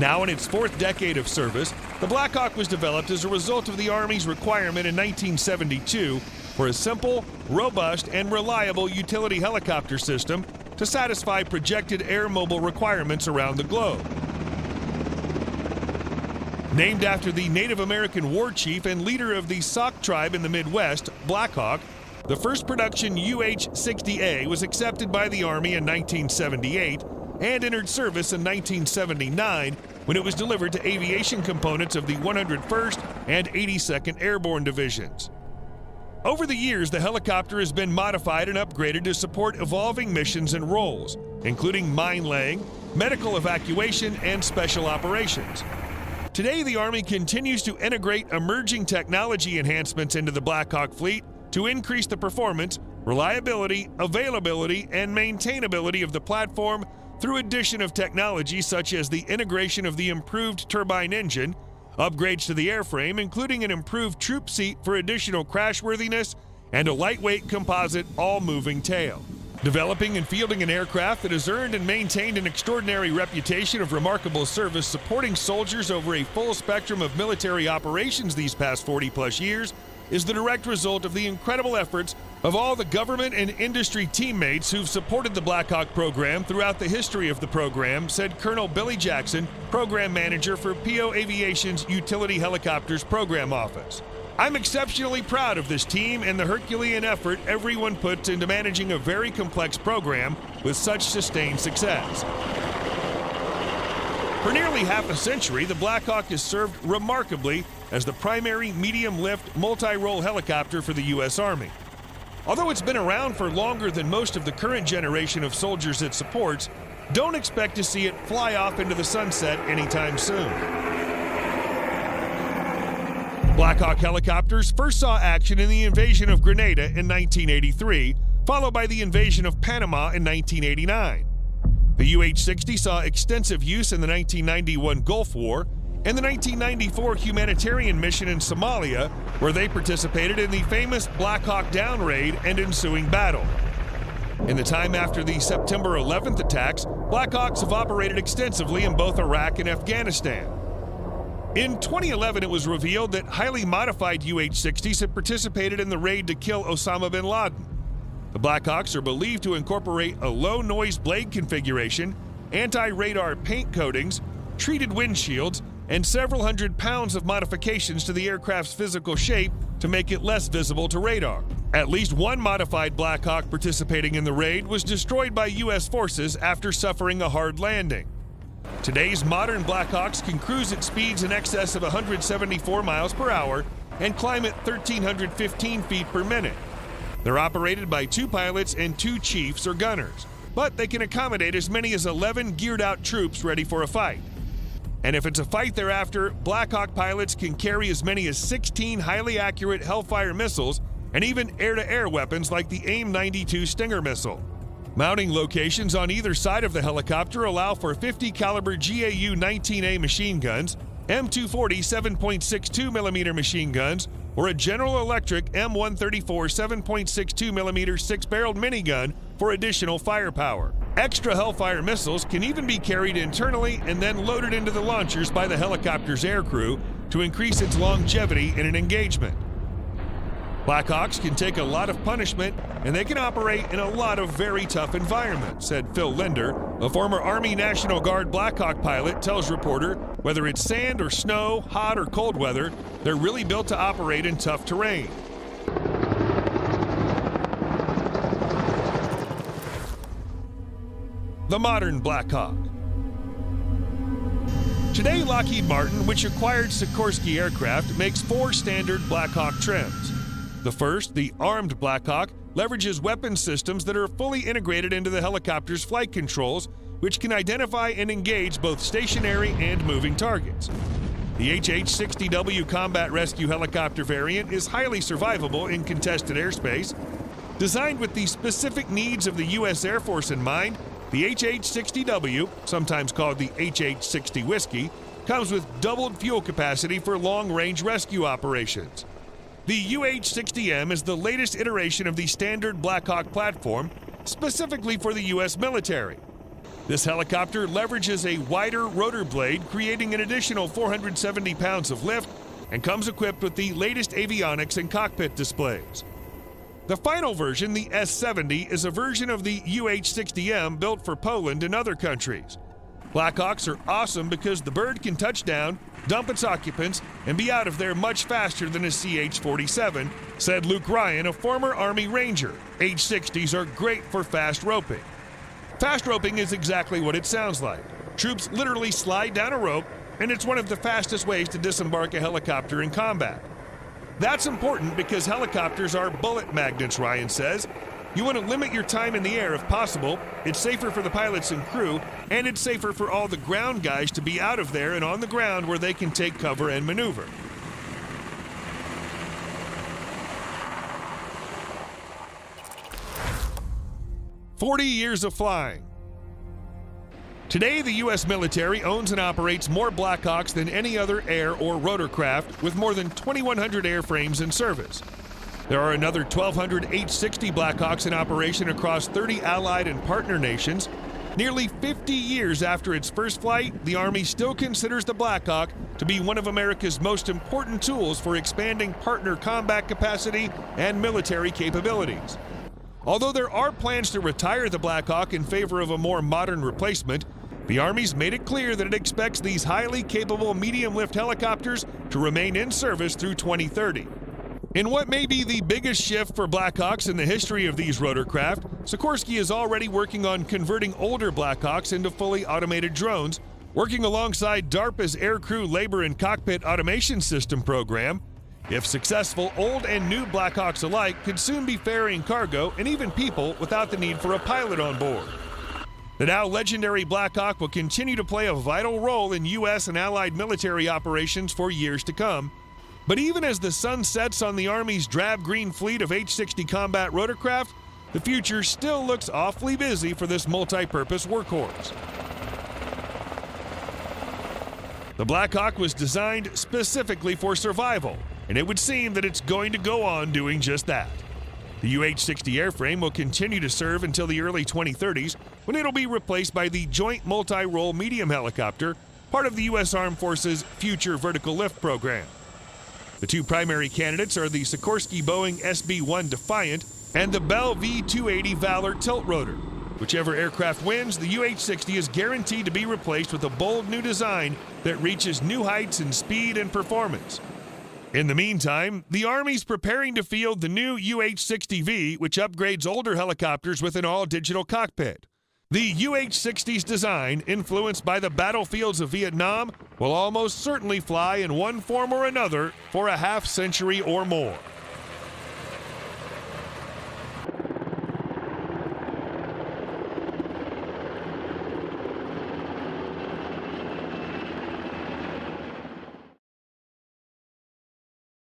Now in its fourth decade of service, the Black Hawk was developed as a result of the Army's requirement in 1972 for a simple, robust, and reliable utility helicopter system to satisfy projected air mobile requirements around the globe. Named after the Native American war chief and leader of the Sauk tribe in the Midwest, Black Hawk, the first production UH-60A was accepted by the Army in 1978 and entered service in 1979 when it was delivered to aviation components of the 101st and 82nd Airborne Divisions. Over the years, the helicopter has been modified and upgraded to support evolving missions and roles, including mine laying, medical evacuation, and special operations. Today, the Army continues to integrate emerging technology enhancements into the Black Hawk fleet to increase the performance, reliability, availability, and maintainability of the platform through addition of technology such as the integration of the improved turbine engine, upgrades to the airframe including an improved troop seat for additional crashworthiness, and a lightweight composite all-moving tail. Developing and fielding an aircraft that has earned and maintained an extraordinary reputation of remarkable service supporting soldiers over a full spectrum of military operations these past 40-plus years is the direct result of the incredible efforts of all the government and industry teammates who've supported the Black Hawk program throughout the history of the program, said Colonel Billy Jackson, Program Manager for PO Aviation's Utility Helicopters Program Office. I'm exceptionally proud of this team and the Herculean effort everyone puts into managing a very complex program with such sustained success. For nearly half a century, the Black Hawk has served remarkably as the primary medium-lift, multi-role helicopter for the U.S. Army. Although it's been around for longer than most of the current generation of soldiers it supports, don't expect to see it fly off into the sunset anytime soon. Black Hawk helicopters first saw action in the invasion of Grenada in 1983, followed by the invasion of Panama in 1989. The UH-60 saw extensive use in the 1991 Gulf War and the 1994 humanitarian mission in Somalia, where they participated in the famous Black Hawk Down raid and ensuing battle. In the time after the September 11th attacks, Black Hawks have operated extensively in both Iraq and Afghanistan. In 2011, it was revealed that highly modified UH-60s had participated in the raid to kill Osama bin Laden. The Black Hawks are believed to incorporate a low-noise blade configuration, anti-radar paint coatings, treated windshields, and several hundred pounds of modifications to the aircraft's physical shape to make it less visible to radar. At least one modified Black Hawk participating in the raid was destroyed by U.S. forces after suffering a hard landing. Today's modern Black Hawks can cruise at speeds in excess of 174 miles per hour and climb at 1,315 feet per minute. They're operated by 2 pilots and 2 chiefs or gunners, but they can accommodate as many as 11 geared-out troops ready for a fight. And if it's a fight thereafter, Black Hawk pilots can carry as many as 16 highly accurate Hellfire missiles and even air-to-air weapons like the AIM-92 Stinger missile. Mounting locations on either side of the helicopter allow for 50 caliber GAU-19A machine guns, M240 7.62mm machine guns, or a General Electric M134 7.62mm 6-barreled minigun for additional firepower. Extra Hellfire missiles can even be carried internally and then loaded into the launchers by the helicopter's aircrew to increase its longevity in an engagement. Black Hawks can take a lot of punishment, and they can operate in a lot of very tough environments, said Phil Linder, a former Army National Guard Black Hawk pilot, tells reporter, whether it's sand or snow, hot or cold weather, they're really built to operate in tough terrain. The modern Black Hawk. Today, Lockheed Martin, which acquired Sikorsky Aircraft, makes 4 standard Black Hawk trims. The first, the armed Black Hawk, leverages weapon systems that are fully integrated into the helicopter's flight controls, which can identify and engage both stationary and moving targets. The UH-60W combat rescue helicopter variant is highly survivable in contested airspace. Designed with the specific needs of the U.S. Air Force in mind, the UH-60W, sometimes called the UH-60 Whiskey, comes with doubled fuel capacity for long-range rescue operations. The UH-60M is the latest iteration of the standard Black Hawk platform, specifically for the U.S. military. This helicopter leverages a wider rotor blade, creating an additional 470 pounds of lift, and comes equipped with the latest avionics and cockpit displays. The final version, the S-70, is a version of the UH-60M built for Poland and other countries. Black Hawks are awesome because the bird can touch down, dump its occupants, and be out of there much faster than a CH-47, said Luke Ryan, a former Army Ranger. H-60s are great for fast roping. Fast roping is exactly what it sounds like. Troops literally slide down a rope, and it's one of the fastest ways to disembark a helicopter in combat. That's important because helicopters are bullet magnets, Ryan says. You want to limit your time in the air if possible. It's safer for the pilots and crew, and it's safer for all the ground guys to be out of there and on the ground where they can take cover and maneuver. "40 years of flying." Today, the U.S. military owns and operates more Black Hawks than any other air or rotorcraft, with more than 2,100 airframes in service. There are another 1,200 H-60 Black Hawks in operation across 30 allied and partner nations. Nearly 50 years after its first flight, the Army still considers the Black Hawk to be one of America's most important tools for expanding partner combat capacity and military capabilities. Although there are plans to retire the Black Hawk in favor of a more modern replacement, the Army's made it clear that it expects these highly capable medium-lift helicopters to remain in service through 2030. In what may be the biggest shift for Black Hawks in the history of these rotorcraft, Sikorsky is already working on converting older Black Hawks into fully automated drones, working alongside DARPA's Aircrew Labor and Cockpit Automation System program. If successful, old and new Black Hawks alike could soon be ferrying cargo and even people without the need for a pilot on board. The now legendary Black Hawk will continue to play a vital role in U.S. and allied military operations for years to come. But even as the sun sets on the Army's drab-green fleet of H-60 combat rotorcraft, the future still looks awfully busy for this multi-purpose workhorse. The Black Hawk was designed specifically for survival, and it would seem that it's going to go on doing just that. The UH-60 airframe will continue to serve until the early 2030s, when it'll be replaced by the Joint Multi-Role Medium Helicopter, part of the U.S. Armed Forces Future Vertical Lift program. The two primary candidates are the Sikorsky Boeing SB-1 Defiant and the Bell V-280 Valor tilt rotor. Whichever aircraft wins, the UH-60 is guaranteed to be replaced with a bold new design that reaches new heights in speed and performance. In the meantime, the Army's preparing to field the new UH-60V, which upgrades older helicopters with an all-digital cockpit. The UH-60's design, influenced by the battlefields of Vietnam, will almost certainly fly in one form or another for a half-century or more.